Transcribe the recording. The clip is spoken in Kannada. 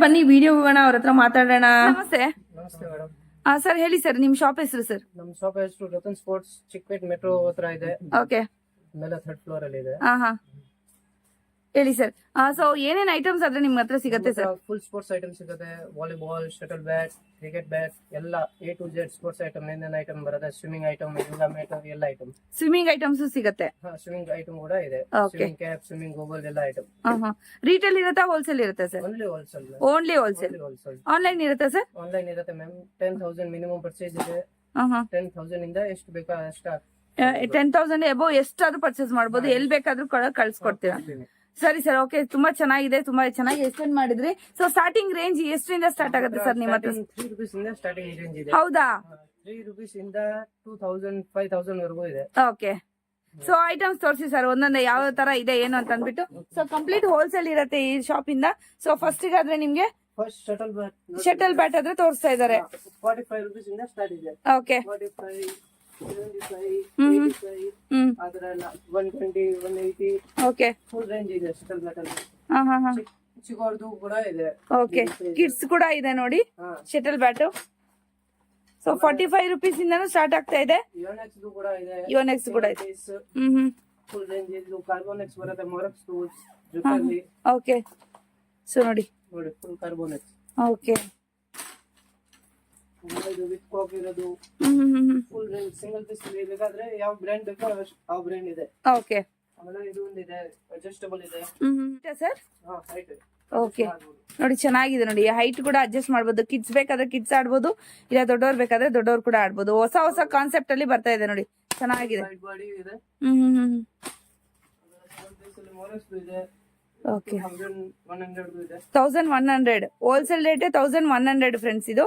ಬನ್ನಿ ವಿಡಿಯೋ ಹೋಗೋಣ, ಅವ್ರ ಹತ್ರ ಮಾತಾಡೋಣ. ನಮಸ್ತೆ ನಮಸ್ತೆ ಮೇಡಮ್. ಸರ್ ಹೇಳಿ ಸರ್, ನಿಮ್ ಶಾಪ್ ಹೆಸರು ಸರ್? ನಮ್ಮ ಶಾಪ್ ಹೆಸರು ರತನ್ ಸ್ಪೋರ್ಟ್ಸ್, ಚಿಕ್ಕಪೇಟ್ ಮೆಟ್ರೋ ಹತ್ರ ಇದೆ. ಓಕೆ, ಮೇಲೆ 3rd ಫ್ಲೋರ್ ಅಲ್ಲಿ ಇದೆ. ಹಾ ಹೇಳಿ ಸರ್. ಸೊ ಏನೇನ್ ಐಟಮ್ಸ್ ಆದ್ರೆ ನಿಮ್ ಹತ್ರ ಸಿಗತ್ತೆ ಸರ್? ಫುಲ್ ಸ್ಪೋರ್ಟ್ಸ್ ಐಟಮ್ ಸಿಗುತ್ತೆ. Volleyball, shuttle bat, cricket bat ಎಲ್ಲ A to Z sports item. ಏನೇನ್ ಐಟಮ್ ಬರುತ್ತೆ, ಸ್ವಿಮ್ಮಿಂಗ್ ಐಟಮ್, ಎಲ್ಲ ಐಟಮ್. ಸ್ವಿಮ್ಮಿಂಗ್ ಐಟಮ್ಸ್ ಸಿಗತ್ತೆ? ಸ್ವಿಮ್ಮಿಂಗ್ ಐಟಮ್ ಕೂಡ ಇದೆ. Okay. Swimming cap, swimming goggle ಎಲ್ಲ ಐಟಮ್. ರೀಟೇಲ್ ಇರುತ್ತಾ, ಹೋಲ್ಸೇಲ್ ಇರುತ್ತೆ sir? Only wholesale. Only wholesale. Online ಇರುತ್ತೆ ಸರ್? ಆನ್ಲೈನ್ ಇರುತ್ತೆ ಮ್ಯಾಮ್. 10,000 ಮಿನಿಮಮ್ ಪರ್ಚೇಸ್ ಇದೆ. 10,000 ಇಂದ ಎಷ್ಟು ಬೇಕಾ ಅಷ್ಟ 10,000 ಎಬೋ ಎಷ್ಟಾದ್ರೂ ಪರ್ಚೇಸ್ ಮಾಡ್ಬೋದು, ಎಲ್ಲಿ ಬೇಕಾದ್ರೂ ಕಳ್ಸಿಕೊಡ್ತೀರಾ? ಸರಿ ಸರ್, ಓಕೆ. ತುಂಬಾ ಚೆನ್ನಾಗಿದೆ, ತುಂಬಾ ಚೆನ್ನಾಗಿ ಎಕ್ಸ್ಪ್ಲೇನ್ ಮಾಡಿದ್ರಿ. ಸೊ ಸ್ಟಾರ್ಟಿಂಗ್ ರೇಂಜ್ ಎಷ್ಟರಿಂದ ಸ್ಟಾರ್ಟ್ ಆಗುತ್ತೆ ಸರ್ ನಿಮ್ಮ ಹತ್ರ? 3 rupees ಇಂದ ಸ್ಟಾರ್ಟಿಂಗ್ ರೇಂಜ್ ಇದೆ. ಹೌದಾ? 3 rupees ಇಂದ 2,000 5,000 ವರೆಗೂ ಇದೆ. ಓಕೆ. ಸೊ ಐಟಮ್ಸ್ ತೋರಿಸಿ ಸರ್, ಒಂದೊಂದೇ ಯಾವ ತರ ಇದೆ ಏನು ಅಂತ ಅಂದ್ಬಿಟ್ಟು. ಸೊ ಕಂಪ್ಲೀಟ್ ಹೋಲ್ಸೇಲ್ ಇರುತ್ತೆ ಈ ಶಾಪ್ ಇಂದ. ಸೊ ಫಸ್ಟ್ ಆದ್ರೆ ನಿಮ್ಗೆ ಫಸ್ಟ್ ಶಟಲ್ ಬ್ಯಾಟ್ ಆದ್ರೆ ತೋರಿಸ್ತಾ ಇದಾರೆ. 45 rupees ಇಂದ ಸ್ಟಾರ್ಟ್ ಇದೆ. ಓಕೆ. 45, 75, ಹ್ಮ್ 85 ಅದರೆಲ್ಲ 120, 180 ಓಕೆ. ಫುಲ್ ರೇಂಜ್ ಇದೆ ಶಟಲ್ ಬ್ಯಾಟ್ ಅಲ್ಲಿ. ಹಾ ಚಿಕ್ಕವರದು ಕೂಡ ಇದೆ. ಓಕೆ. ಕಿಡ್ಸ್ ಕೂಡ ಇದೆ ನೋಡಿ ಶಟಲ್ ಬ್ಯಾಟ್. ಸೊ 45 rupees ಇಂದಾನು ಸ್ಟಾರ್ಟ್ ಆಗ್ತಾ ಇದೆ. ಯೋನೆಕ್ಸ್ ಕೂಡ ಇದೆ. ಯೋನೆಕ್ಸ್ ಕೂಡ ಇದೆ. ಫುಲ್ ರೇಂಜ್ ಇದು ಕಾರ್ಬೋನೆಕ್ಸ್ ಬರುತ್ತೆ. ಮೊರಕ್ಸ್ ಟೂಲ್ಸ್ ಜೊತೆಲಿ. ಓಕೆ. ಸೊ ನೋಡಿ ಫುಲ್ ಕಾರ್ಬೋನೆಕ್ಸ್. ಓಕೆ. ಇದು ವಿತ್ ಕಾಕ್ ಇರೋದು ಫುಲ್ ರೇಂಜ್. ಸಿಂಗಲ್ ಪೀಸ್ ಬೇಕಾದ್ರೆ ಯಾವ ಬ್ರ್ಯಾಂಡ್ ಬೇಕೋ ಆ ಬ್ರ್ಯಾಂಡ್ ಇದೆ. ಓಕೆ. ಆಮೇಲೆ ಇದು ಒಂದಿದೆ, ಅಡ್ಜಸ್ಟಬಲ್ ಇದೆ. Sir height. ಓಕೆ. ನೋಡಿ ಚೆನ್ನಾಗಿದೆ ನೋಡಿ, ಹೈಟ್ ಕೂಡ ಅಡ್ಜಸ್ಟ್ ಮಾಡ್ಬೋದು. ಕಿಡ್ಸ್ ಬೇಕಾದ್ರೆ ಕಿಡ್ಸ್ ಆಡ್ಬೋದು, ಇಲ್ಲ ದೊಡ್ಡವ್ರು ಬೇಕಾದ್ರೆ ದೊಡ್ಡವ್ರು ಕೂಡ ಆಡ್ಬೋದು. ಹೊಸ ಹೊಸ ಕಾನ್ಸೆಪ್ಟ್ ಅಲ್ಲಿ ಬರ್ತಾ ಇದೆ ನೋಡಿ, ಚೆನ್ನಾಗಿದೆ. ಬಾಡಿ ಇದೆ. ಮೊರಕ್ಸ್ ಇದೆ. ಓಕೆ. 1,100 ಇದೆ. 1,100 ಹೋಲ್ಸೇಲ್ ರೇಟ್ 1,100 ಫ್ರೆಂಡ್ಸ್ ಇದು.